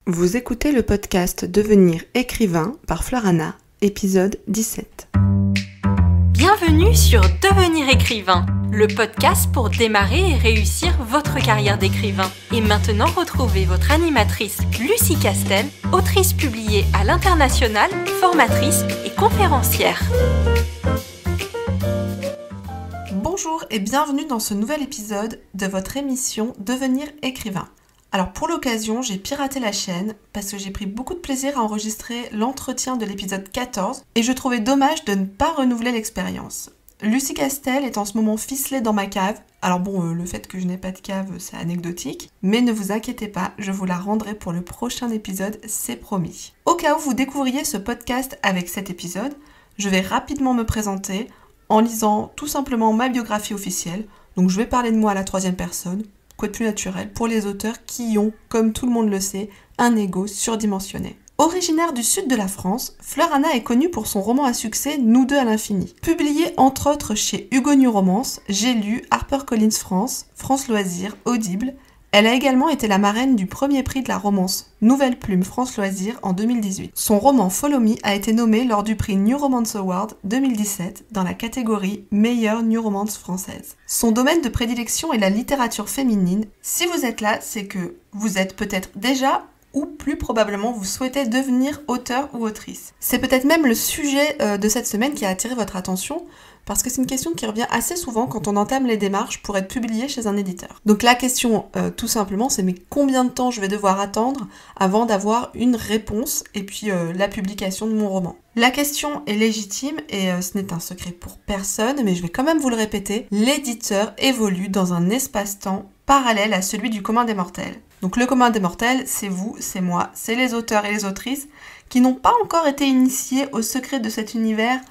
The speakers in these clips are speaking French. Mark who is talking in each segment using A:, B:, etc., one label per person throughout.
A: Vous écoutez le podcast Devenir écrivain par Florana, épisode 17.
B: Bienvenue sur Devenir écrivain, le podcast pour démarrer et réussir votre carrière d'écrivain. Et maintenant, retrouvez votre animatrice Lucie Castel, autrice publiée à l'international, formatrice et conférencière.
A: Bonjour et bienvenue dans ce nouvel épisode de votre émission Devenir écrivain. Alors pour l'occasion, j'ai piraté la chaîne parce que j'ai pris beaucoup de plaisir à enregistrer l'entretien de l'épisode 14 et je trouvais dommage de ne pas renouveler l'expérience. Lucie Castel est en ce moment ficelée dans ma cave. Alors bon, le fait que je n'ai pas de cave, c'est anecdotique, mais ne vous inquiétez pas, je vous la rendrai pour le prochain épisode, c'est promis. Au cas où vous découvriez ce podcast avec cet épisode, je vais rapidement me présenter en lisant tout simplement ma biographie officielle. Donc je vais parler de moi à la troisième personne. Quoi de plus naturel pour les auteurs qui ont, comme tout le monde le sait, un ego surdimensionné. Originaire du sud de la France, Florana est connue pour son roman à succès Nous deux à l'infini. Publié entre autres chez Hugo New Romance, J'ai lu, HarperCollins France, France Loisirs, Audible. Elle a également été la marraine du premier prix de la romance Nouvelle Plume France Loisirs en 2018. Son roman Follow Me a été nommé lors du prix New Romance Award 2017 dans la catégorie Meilleure New Romance française. Son domaine de prédilection est la littérature féminine. Si vous êtes là, c'est que vous êtes peut-être déjà ou plus probablement vous souhaitez devenir auteur ou autrice. C'est peut-être même le sujet de cette semaine qui a attiré votre attention, parce que c'est une question qui revient assez souvent quand on entame les démarches pour être publié chez un éditeur. Donc la question, tout simplement, c'est mais combien de temps je vais devoir attendre avant d'avoir une réponse et puis la publication de mon roman. La question est légitime et ce n'est un secret pour personne, mais je vais quand même vous le répéter, l'éditeur évolue dans un espace-temps parallèle à celui du commun des mortels. Donc le commun des mortels, c'est vous, c'est moi, c'est les auteurs et les autrices qui n'ont pas encore été initiés au secret de cet univers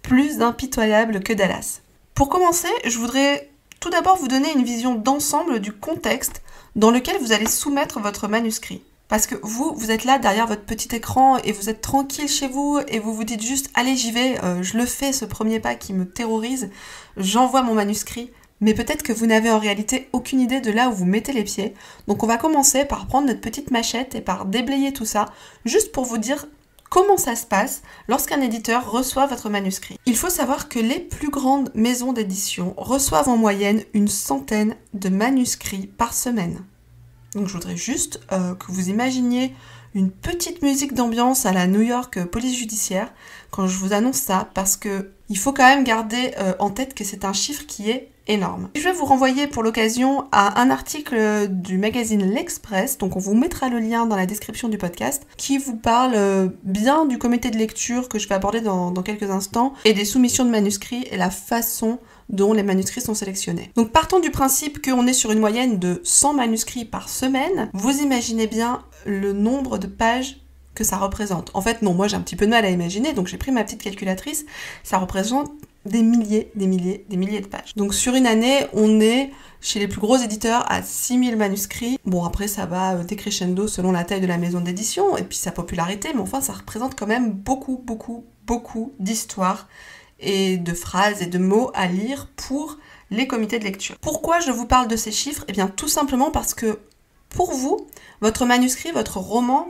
A: plus impitoyable que Dallas. Pour commencer, je voudrais tout d'abord vous donner une vision d'ensemble du contexte dans lequel vous allez soumettre votre manuscrit. Parce que vous êtes là derrière votre petit écran et vous êtes tranquille chez vous et vous vous dites juste « Allez, j'y vais, je le fais, ce premier pas qui me terrorise, j'envoie mon manuscrit ». Mais peut-être que vous n'avez en réalité aucune idée de là où vous mettez les pieds. Donc on va commencer par prendre notre petite machette et par déblayer tout ça, juste pour vous dire comment ça se passe lorsqu'un éditeur reçoit votre manuscrit. Il faut savoir que les plus grandes maisons d'édition reçoivent en moyenne une centaine de manuscrits par semaine. Donc je voudrais juste que vous imaginiez une petite musique d'ambiance à la New York police judiciaire quand je vous annonce ça, parce que il faut quand même garder en tête que c'est un chiffre qui est énorme. Je vais vous renvoyer pour l'occasion à un article du magazine L'Express, donc on vous mettra le lien dans la description du podcast, qui vous parle bien du comité de lecture que je vais aborder dans quelques instants, et des soumissions de manuscrits et la façon dont les manuscrits sont sélectionnés. Donc partons du principe qu'on est sur une moyenne de 100 manuscrits par semaine, vous imaginez bien le nombre de pages que ça représente. En fait non, moi j'ai un petit peu de mal à imaginer, donc j'ai pris ma petite calculatrice, ça représente des milliers de pages. Donc sur une année, on est chez les plus gros éditeurs à 6000 manuscrits. Bon après ça va décrescendo selon la taille de la maison d'édition et puis sa popularité, mais enfin ça représente quand même beaucoup d'histoires et de phrases et de mots à lire pour les comités de lecture. Pourquoi je vous parle de ces chiffres ? Eh bien tout simplement parce que pour vous, votre manuscrit, votre roman,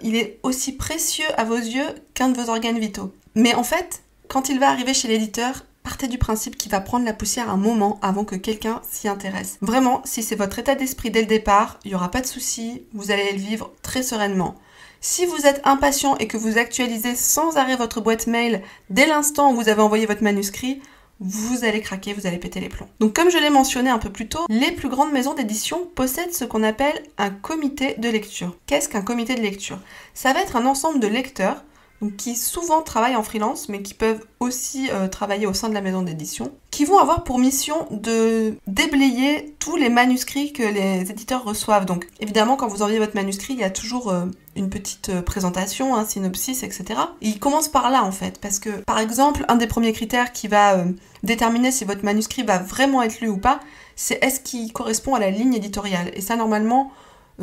A: il est aussi précieux à vos yeux qu'un de vos organes vitaux. Mais en fait, quand il va arriver chez l'éditeur, partez du principe qu'il va prendre la poussière un moment avant que quelqu'un s'y intéresse. Vraiment, si c'est votre état d'esprit dès le départ, il n'y aura pas de souci, vous allez le vivre très sereinement. Si vous êtes impatient et que vous actualisez sans arrêt votre boîte mail dès l'instant où vous avez envoyé votre manuscrit, vous allez craquer, vous allez péter les plombs. Donc comme je l'ai mentionné un peu plus tôt, les plus grandes maisons d'édition possèdent ce qu'on appelle un comité de lecture. Qu'est-ce qu'un comité de lecture ? Ça va être un ensemble de lecteurs donc qui souvent travaillent en freelance, mais qui peuvent aussi travailler au sein de la maison d'édition, qui vont avoir pour mission de déblayer tous les manuscrits que les éditeurs reçoivent. Donc évidemment, quand vous envoyez votre manuscrit, il y a toujours une petite présentation, un synopsis, etc. Et il commence par là en fait, parce que par exemple, un des premiers critères qui va déterminer si votre manuscrit va vraiment être lu ou pas, c'est est-ce qu'il correspond à la ligne éditoriale. Et ça, normalement,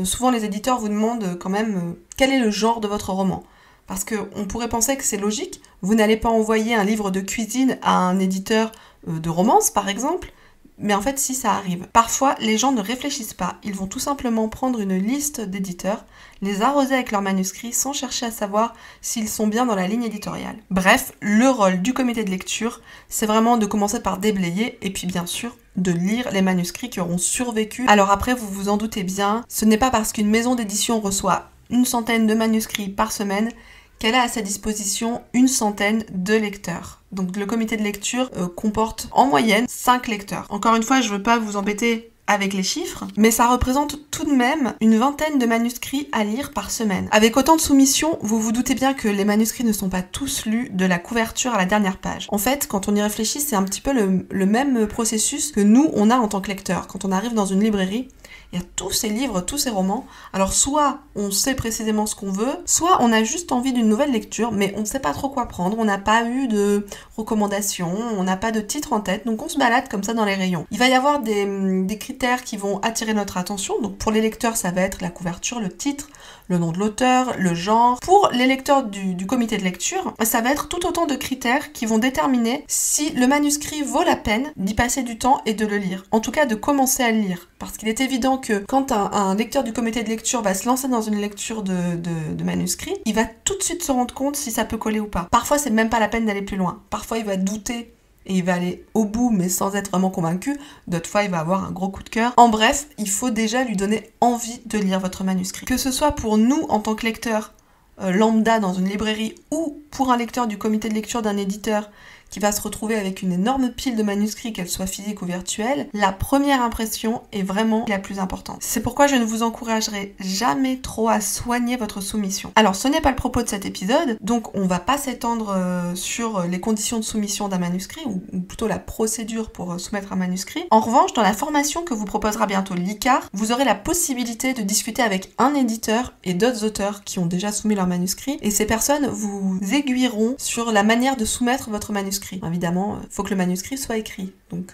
A: souvent les éditeurs vous demandent quand même quel est le genre de votre roman. Parce qu'on pourrait penser que c'est logique, vous n'allez pas envoyer un livre de cuisine à un éditeur de romance par exemple, mais en fait si ça arrive. Parfois les gens ne réfléchissent pas, ils vont tout simplement prendre une liste d'éditeurs, les arroser avec leurs manuscrits sans chercher à savoir s'ils sont bien dans la ligne éditoriale. Bref, le rôle du comité de lecture, c'est vraiment de commencer par déblayer et puis bien sûr de lire les manuscrits qui auront survécu. Alors après, vous vous en doutez bien, ce n'est pas parce qu'une maison d'édition reçoit une centaine de manuscrits par semaine qu'elle a à sa disposition une centaine de lecteurs. Donc le comité de lecture comporte en moyenne 5 lecteurs. Encore une fois, je ne veux pas vous embêter avec les chiffres, mais ça représente tout de même une vingtaine de manuscrits à lire par semaine. Avec autant de soumissions, vous vous doutez bien que les manuscrits ne sont pas tous lus de la couverture à la dernière page. En fait, quand on y réfléchit, c'est un petit peu le même processus que nous, on a en tant que lecteur. Quand on arrive dans une librairie, il y a tous ces livres, tous ces romans. Alors soit on sait précisément ce qu'on veut, soit on a juste envie d'une nouvelle lecture, mais on ne sait pas trop quoi prendre, on n'a pas eu de recommandations, on n'a pas de titre en tête, donc on se balade comme ça dans les rayons. Il va y avoir des critères qui vont attirer notre attention. Donc pour les lecteurs, ça va être la couverture, le titre, le nom de l'auteur, le genre. Pour les lecteurs du comité de lecture, ça va être tout autant de critères qui vont déterminer si le manuscrit vaut la peine d'y passer du temps et de le lire. En tout cas, de commencer à le lire. Parce qu'il est évident que quand un lecteur du comité de lecture va se lancer dans une lecture de manuscrit, il va tout de suite se rendre compte si ça peut coller ou pas. Parfois, c'est même pas la peine d'aller plus loin. Parfois, il va douter et il va aller au bout mais sans être vraiment convaincu. D'autres fois, il va avoir un gros coup de cœur. En bref, il faut déjà lui donner envie de lire votre manuscrit. Que ce soit pour nous en tant que lecteurs lambda dans une librairie ou pour un lecteur du comité de lecture d'un éditeur qui va se retrouver avec une énorme pile de manuscrits, qu'elle soit physique ou virtuelle, la première impression est vraiment la plus importante. C'est pourquoi je ne vous encouragerai jamais trop à soigner votre soumission. Alors ce n'est pas le propos de cet épisode, donc on va pas s'étendre sur les conditions de soumission d'un manuscrit, ou plutôt la procédure pour soumettre un manuscrit. En revanche, dans la formation que vous proposera bientôt l'ICAR, vous aurez la possibilité de discuter avec un éditeur et d'autres auteurs qui ont déjà soumis leur manuscrit, et ces personnes vous aiguilleront sur la manière de soumettre votre manuscrit. Évidemment, il faut que le manuscrit soit écrit. Donc,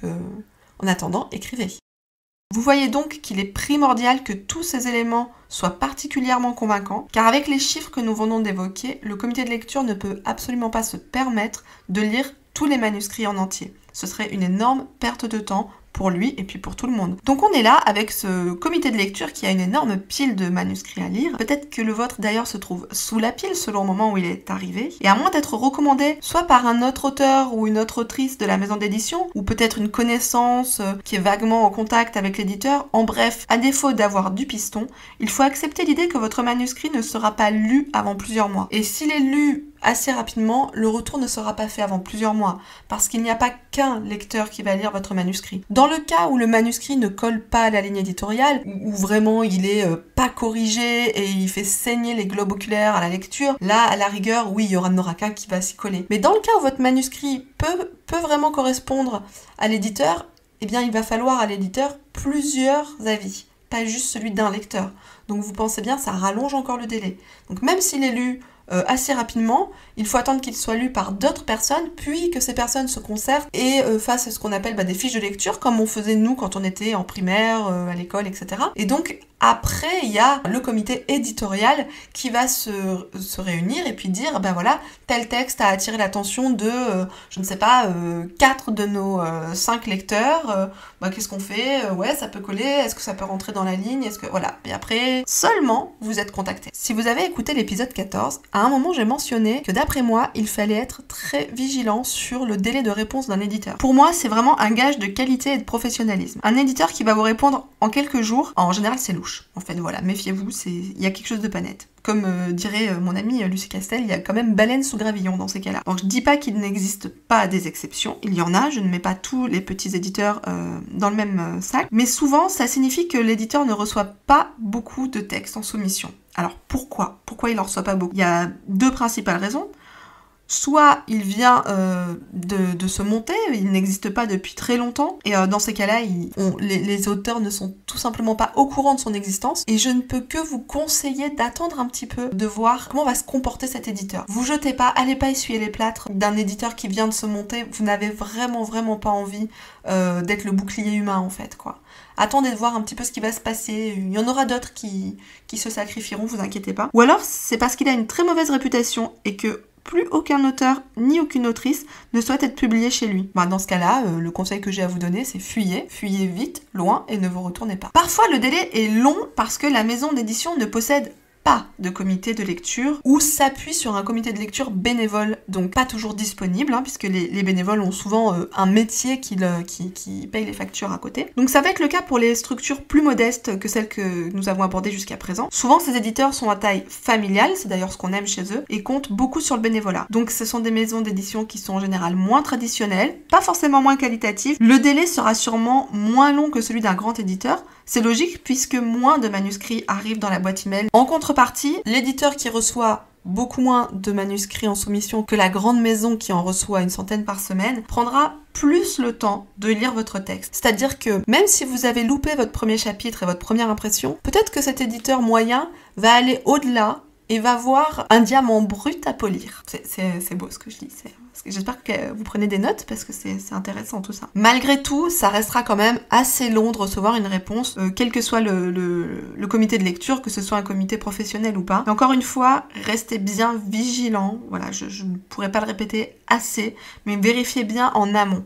A: en attendant, écrivez. Vous voyez donc qu'il est primordial que tous ces éléments soient particulièrement convaincants, car avec les chiffres que nous venons d'évoquer, le comité de lecture ne peut absolument pas se permettre de lire tous les manuscrits en entier. Ce serait une énorme perte de temps pour lui et puis pour tout le monde. Donc on est là avec ce comité de lecture qui a une énorme pile de manuscrits à lire. Peut-être que le vôtre d'ailleurs se trouve sous la pile selon le moment où il est arrivé. Et à moins d'être recommandé soit par un autre auteur ou une autre autrice de la maison d'édition, ou peut-être une connaissance qui est vaguement en contact avec l'éditeur, en bref, à défaut d'avoir du piston, il faut accepter l'idée que votre manuscrit ne sera pas lu avant plusieurs mois. Et s'il est lu assez rapidement, le retour ne sera pas fait avant plusieurs mois, parce qu'il n'y a pas qu'un lecteur qui va lire votre manuscrit. Dans le cas où le manuscrit ne colle pas à la ligne éditoriale, où vraiment il est pas corrigé et il fait saigner les globes oculaires à la lecture, là, à la rigueur, oui, il y n'aura qu'un qui va s'y coller. Mais dans le cas où votre manuscrit peut vraiment correspondre à l'éditeur, eh bien il va falloir à l'éditeur plusieurs avis, pas juste celui d'un lecteur. Donc vous pensez bien, ça rallonge encore le délai. Donc même s'il est lu assez rapidement, il faut attendre qu'il soit lu par d'autres personnes, puis que ces personnes se concertent et fassent ce qu'on appelle des fiches de lecture, comme on faisait nous quand on était en primaire, à l'école, etc. Et donc après, il y a le comité éditorial qui va se réunir et puis dire, voilà, tel texte a attiré l'attention de, je ne sais pas, 4 de nos 5 lecteurs, qu'est-ce qu'on fait? Ouais, ça peut coller, est-ce que ça peut rentrer dans la ligne? Est-ce que voilà. Et après, seulement vous êtes contacté. Si vous avez écouté l'épisode 14, à un moment j'ai mentionné que d'après moi, il fallait être très vigilant sur le délai de réponse d'un éditeur. Pour moi, c'est vraiment un gage de qualité et de professionnalisme. Un éditeur qui va vous répondre en quelques jours, en général c'est louche. En fait, voilà, méfiez-vous, il y a quelque chose de pas net. Comme dirait mon amie Lucie Castel, il y a quand même baleine sous gravillon dans ces cas-là. Donc je dis pas qu'il n'existe pas des exceptions, il y en a, je ne mets pas tous les petits éditeurs dans le même sac, mais souvent ça signifie que l'éditeur ne reçoit pas beaucoup de textes en soumission. Alors pourquoi il en reçoit pas beaucoup? Il y a 2 principales raisons. Soit il vient de se monter, il n'existe pas depuis très longtemps, et dans ces cas-là, les auteurs ne sont tout simplement pas au courant de son existence, et je ne peux que vous conseiller d'attendre un petit peu, de voir comment va se comporter cet éditeur. Vous jetez pas, allez pas essuyer les plâtres d'un éditeur qui vient de se monter, vous n'avez vraiment pas envie d'être le bouclier humain en fait, quoi. Attendez de voir un petit peu ce qui va se passer, il y en aura d'autres qui se sacrifieront, vous inquiétez pas. Ou alors, c'est parce qu'il a une très mauvaise réputation, et que plus aucun auteur ni aucune autrice ne souhaite être publié chez lui. Dans ce cas-là, le conseil que j'ai à vous donner, c'est fuyez vite, loin et ne vous retournez pas. Parfois, le délai est long parce que la maison d'édition ne possède pas de comité de lecture ou s'appuie sur un comité de lecture bénévole, donc pas toujours disponible, puisque les bénévoles ont souvent un métier qui paye les factures à côté. Donc ça va être le cas pour les structures plus modestes que celles que nous avons abordées jusqu'à présent. Souvent ces éditeurs sont à taille familiale, c'est d'ailleurs ce qu'on aime chez eux, et comptent beaucoup sur le bénévolat. Donc ce sont des maisons d'édition qui sont en général moins traditionnelles, pas forcément moins qualitatives. Le délai sera sûrement moins long que celui d'un grand éditeur. C'est logique puisque moins de manuscrits arrivent dans la boîte email. En contrepartie, l'éditeur qui reçoit beaucoup moins de manuscrits en soumission que la grande maison qui en reçoit une centaine par semaine prendra plus le temps de lire votre texte. C'est-à-dire que même si vous avez loupé votre premier chapitre et votre première impression, peut-être que cet éditeur moyen va aller au-delà et va voir un diamant brut à polir. C'est beau ce que je dis. J'espère que vous prenez des notes parce que c'est intéressant tout ça. Malgré tout, ça restera quand même assez long de recevoir une réponse, quel que soit le comité de lecture, que ce soit un comité professionnel ou pas. Et encore une fois, restez bien vigilants. Voilà, je ne pourrais pas le répéter assez, mais vérifiez bien en amont.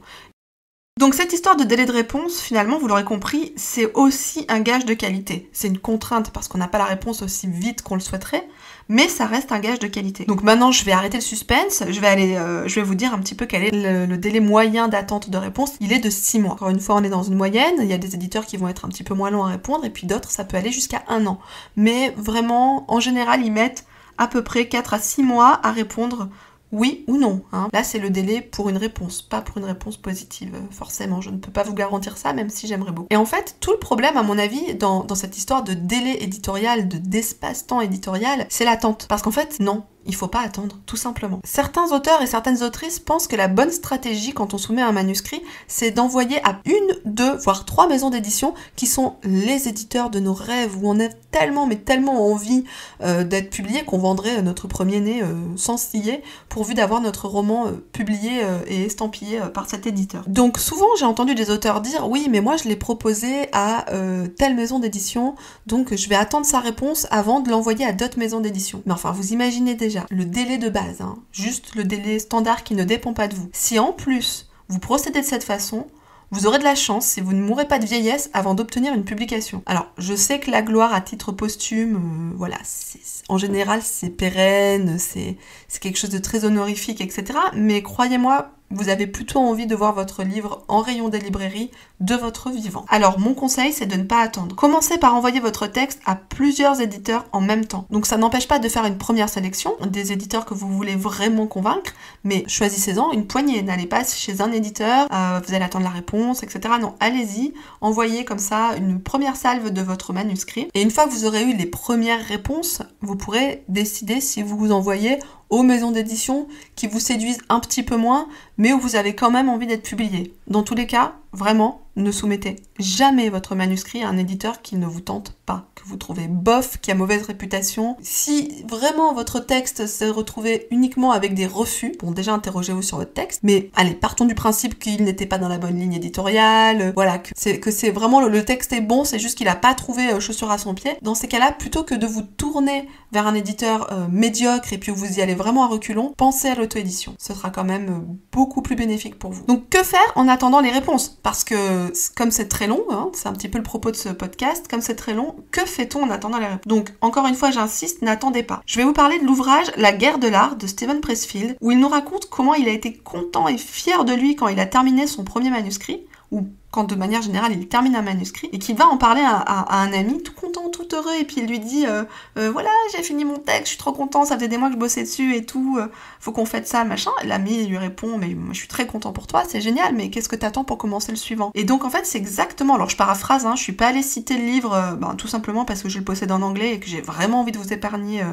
A: Donc cette histoire de délai de réponse, finalement, vous l'aurez compris, c'est aussi un gage de qualité. C'est une contrainte parce qu'on n'a pas la réponse aussi vite qu'on le souhaiterait, mais ça reste un gage de qualité. Donc maintenant, je vais arrêter le suspense, je vais vous dire un petit peu quel est le délai moyen d'attente de réponse. Il est de 6 mois. Encore une fois, on est dans une moyenne, il y a des éditeurs qui vont être un petit peu moins longs à répondre, et puis d'autres, ça peut aller jusqu'à 1 an. Mais vraiment, en général, ils mettent à peu près 4 à 6 mois à répondre oui ou non. Là, c'est le délai pour une réponse, pas pour une réponse positive, forcément. Je ne peux pas vous garantir ça, même si j'aimerais beaucoup. Et en fait, tout le problème, à mon avis, dans cette histoire de délai éditorial, d'espace-temps éditorial, c'est l'attente. Parce qu'en fait, non, il faut pas attendre, tout simplement. Certains auteurs et certaines autrices pensent que la bonne stratégie quand on soumet un manuscrit, c'est d'envoyer à 1, 2, voire 3 maisons d'édition qui sont les éditeurs de nos rêves, où on a tellement envie d'être publié qu'on vendrait notre premier-né sans ciller, pourvu d'avoir notre roman publié et estampillé par cet éditeur. Donc souvent, j'ai entendu des auteurs dire « Oui, mais moi je l'ai proposé à telle maison d'édition, donc je vais attendre sa réponse avant de l'envoyer à d'autres maisons d'édition. » Mais enfin, vous imaginez déjà le délai de base, juste le délai standard qui ne dépend pas de vous. Si en plus, vous procédez de cette façon, vous aurez de la chance si vous ne mourrez pas de vieillesse avant d'obtenir une publication. Alors, je sais que la gloire à titre posthume, en général, c'est pérenne, c'est quelque chose de très honorifique, etc. Mais croyez-moi, vous avez plutôt envie de voir votre livre en rayon des librairies de votre vivant. Alors, mon conseil, c'est de ne pas attendre. Commencez par envoyer votre texte à plusieurs éditeurs en même temps. Donc, ça n'empêche pas de faire une première sélection des éditeurs que vous voulez vraiment convaincre, mais choisissez-en une poignée. N'allez pas chez un éditeur, vous allez attendre la réponse, etc. Non, allez-y, envoyez comme ça une première salve de votre manuscrit. Et une fois que vous aurez eu les premières réponses, vous pourrez décider si vous vous envoyez aux maisons d'édition qui vous séduisent un petit peu moins, mais où vous avez quand même envie d'être publié. Dans tous les cas, vraiment, ne soumettez jamais votre manuscrit à un éditeur qui ne vous tente pas, que vous trouvez bof, qui a mauvaise réputation. Si vraiment votre texte s'est retrouvé uniquement avec des refus, bon, déjà interrogez-vous sur votre texte, mais allez, partons du principe qu'il n'était pas dans la bonne ligne éditoriale, que c'est vraiment le texte est bon, c'est juste qu'il n'a pas trouvé chaussure à son pied. Dans ces cas-là, plutôt que de vous tourner vers un éditeur médiocre et puis vous y allez vraiment à reculons, pensez à l'auto-édition. Ce sera quand même beaucoup plus bénéfique pour vous. Donc que faire en attendant les réponses ? Parce que comme c'est très long, c'est un petit peu le propos de ce podcast, comme c'est très long, que fait-on en attendant les réponses ? Donc encore une fois, j'insiste, n'attendez pas. Je vais vous parler de l'ouvrage La guerre de l'art de Steven Pressfield, où il nous raconte comment il a été content et fier de lui quand il a terminé son premier manuscrit, ou quand de manière générale il termine un manuscrit, et qu'il va en parler à un ami tout content, tout heureux, et puis il lui dit voilà, j'ai fini mon texte, je suis trop content, ça faisait des mois que je bossais dessus et tout, faut qu'on fête ça, machin. L'ami lui répond mais moi je suis très content pour toi, c'est génial, mais qu'est-ce que t'attends pour commencer le suivant ? Et donc en fait c'est exactement, alors je paraphrase, je suis pas allée citer le livre tout simplement parce que je le possède en anglais et que j'ai vraiment envie de vous épargner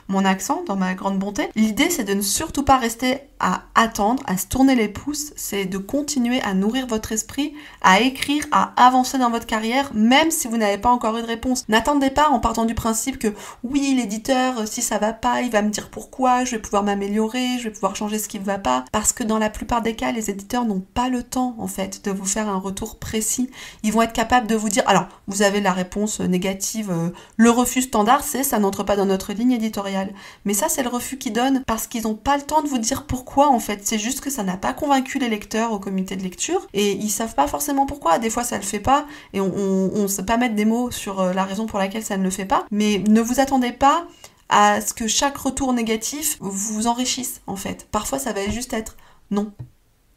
A: mon accent dans ma grande bonté. L'idée c'est de ne surtout pas rester à attendre, à se tourner les pouces, c'est de continuer à nourrir votre esprit, à à écrire, à avancer dans votre carrière, même si vous n'avez pas encore eu de réponse. N'attendez pas en partant du principe que oui, l'éditeur, si ça va pas, il va me dire pourquoi, je vais pouvoir m'améliorer, je vais pouvoir changer ce qui ne va pas, parce que dans la plupart des cas, les éditeurs n'ont pas le temps, en fait, de vous faire un retour précis. Ils vont être capables de vous dire, alors, vous avez la réponse négative, le refus standard, c'est ça n'entre pas dans notre ligne éditoriale. Mais ça, c'est le refus qu'ils donnent parce qu'ils n'ont pas le temps de vous dire pourquoi, en fait. C'est juste que ça n'a pas convaincu les lecteurs au comité de lecture et ils savent pas forcément pourquoi. Des fois, ça le fait pas et on sait pas mettre des mots sur la raison pour laquelle ça ne le fait pas. Mais ne vous attendez pas à ce que chaque retour négatif vous enrichisse, en fait. Parfois, ça va juste être non.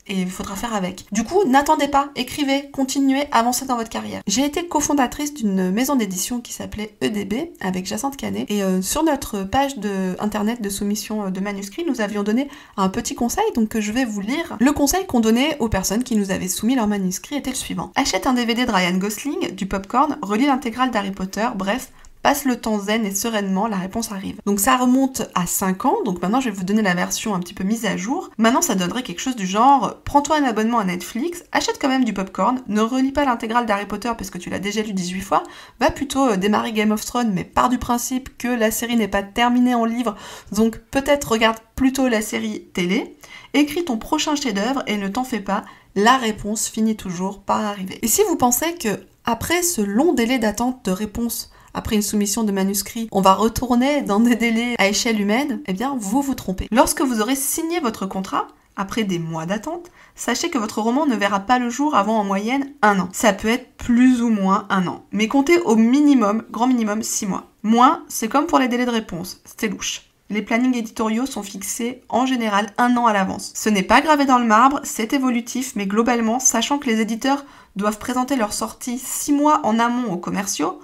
A: Et il faudra faire avec. Du coup, n'attendez pas, écrivez, continuez, avancez dans votre carrière. J'ai été cofondatrice d'une maison d'édition qui s'appelait EDB avec Jacinthe Canet et sur notre page internet de soumission de manuscrits, nous avions donné un petit conseil donc que je vais vous lire. Le conseil qu'on donnait aux personnes qui nous avaient soumis leurs manuscrits était le suivant. Achète un DVD de Ryan Gosling, du popcorn, relis l'intégrale d'Harry Potter, bref, passe le temps zen et sereinement, la réponse arrive. Donc ça remonte à 5 ans, donc maintenant je vais vous donner la version un petit peu mise à jour. Maintenant ça donnerait quelque chose du genre, prends-toi un abonnement à Netflix, achète quand même du popcorn, ne relis pas l'intégrale d'Harry Potter parce que tu l'as déjà lu 18 fois, va plutôt démarrer Game of Thrones, mais pars du principe que la série n'est pas terminée en livre, donc peut-être regarde plutôt la série télé, écris ton prochain chef-d'œuvre et ne t'en fais pas, la réponse finit toujours par arriver. Et si vous pensez que après ce long délai d'attente de réponse, après une soumission de manuscrit, on va retourner dans des délais à échelle humaine, eh bien, vous vous trompez. Lorsque vous aurez signé votre contrat, après des mois d'attente, sachez que votre roman ne verra pas le jour avant en moyenne 1 an. Ça peut être plus ou moins 1 an, mais comptez au minimum, grand minimum 6 mois. Moins, c'est comme pour les délais de réponse, c'est louche. Les plannings éditoriaux sont fixés en général 1 an à l'avance. Ce n'est pas gravé dans le marbre, c'est évolutif, mais globalement, sachant que les éditeurs doivent présenter leur sortie 6 mois en amont aux commerciaux,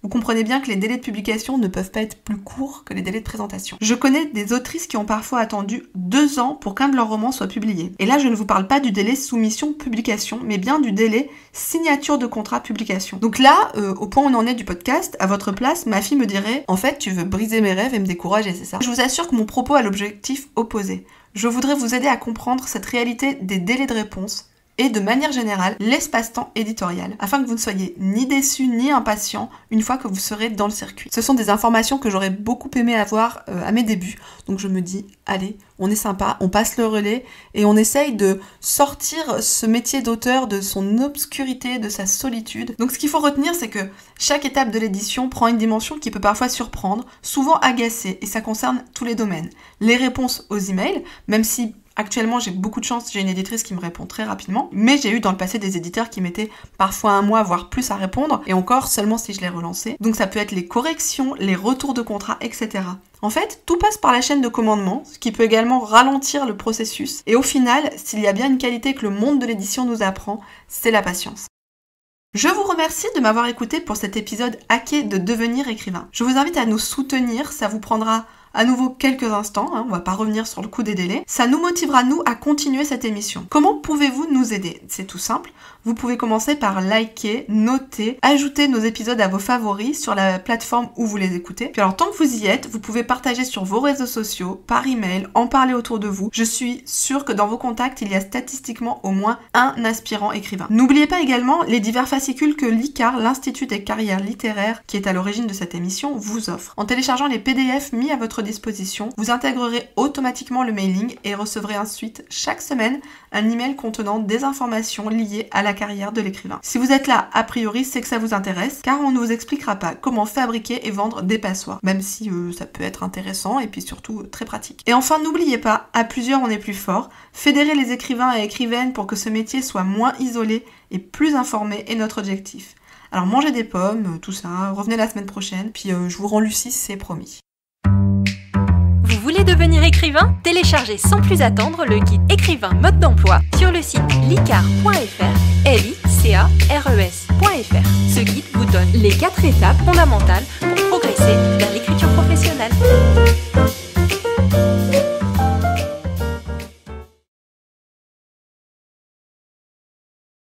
A: vous comprenez bien que les délais de publication ne peuvent pas être plus courts que les délais de présentation. Je connais des autrices qui ont parfois attendu 2 ans pour qu'un de leurs romans soit publié. Et là, je ne vous parle pas du délai soumission-publication, mais bien du délai signature de contrat publication. Donc là, au point où on en est du podcast, à votre place, ma fille me dirait « En fait, tu veux briser mes rêves et me décourager, c'est ça ?» Je vous assure que mon propos a l'objectif opposé. Je voudrais vous aider à comprendre cette réalité des délais de réponse, et de manière générale, l'espace-temps éditorial, afin que vous ne soyez ni déçus ni impatients une fois que vous serez dans le circuit. Ce sont des informations que j'aurais beaucoup aimé avoir à mes débuts, donc je me dis, allez, on est sympa, on passe le relais, et on essaye de sortir ce métier d'auteur de son obscurité, de sa solitude. Donc ce qu'il faut retenir, c'est que chaque étape de l'édition prend une dimension qui peut parfois surprendre, souvent agacer, et ça concerne tous les domaines. Les réponses aux emails, même si actuellement, j'ai beaucoup de chance, j'ai une éditrice qui me répond très rapidement, mais j'ai eu dans le passé des éditeurs qui mettaient parfois 1 mois, voire plus à répondre, et encore seulement si je les relançais. Donc ça peut être les corrections, les retours de contrat, etc. En fait, tout passe par la chaîne de commandement, ce qui peut également ralentir le processus, et au final, s'il y a bien une qualité que le monde de l'édition nous apprend, c'est la patience. Je vous remercie de m'avoir écouté pour cet épisode hacké de devenir écrivain. Je vous invite à nous soutenir, ça vous prendra à nouveau quelques instants, on va pas revenir sur le coup des délais. Ça nous motivera, nous, à continuer cette émission. Comment pouvez-vous nous aider? C'est tout simple. Vous pouvez commencer par liker, noter, ajouter nos épisodes à vos favoris sur la plateforme où vous les écoutez. Puis alors, tant que vous y êtes, vous pouvez partager sur vos réseaux sociaux, par email, en parler autour de vous. Je suis sûre que dans vos contacts, il y a statistiquement au moins un aspirant écrivain. N'oubliez pas également les divers fascicules que l'ICAR, l'Institut des carrières littéraires, qui est à l'origine de cette émission, vous offre. En téléchargeant les PDF mis à votre disposition, vous intégrerez automatiquement le mailing et recevrez ensuite chaque semaine un email contenant des informations liées à la carrière de l'écrivain. Si vous êtes là, a priori, c'est que ça vous intéresse, car on ne vous expliquera pas comment fabriquer et vendre des passoires, même si ça peut être intéressant et puis surtout très pratique. Et enfin, n'oubliez pas, à plusieurs on est plus fort, fédérer les écrivains et écrivaines pour que ce métier soit moins isolé et plus informé est notre objectif. Alors mangez des pommes, tout ça, revenez la semaine prochaine, puis je vous rends Lucie, c'est promis.
B: Vous voulez devenir écrivain? Téléchargez sans plus attendre le guide écrivain mode d'emploi sur le site licares.fr, licares.fr. Ce guide vous donne les 4 étapes fondamentales pour progresser vers l'écriture professionnelle.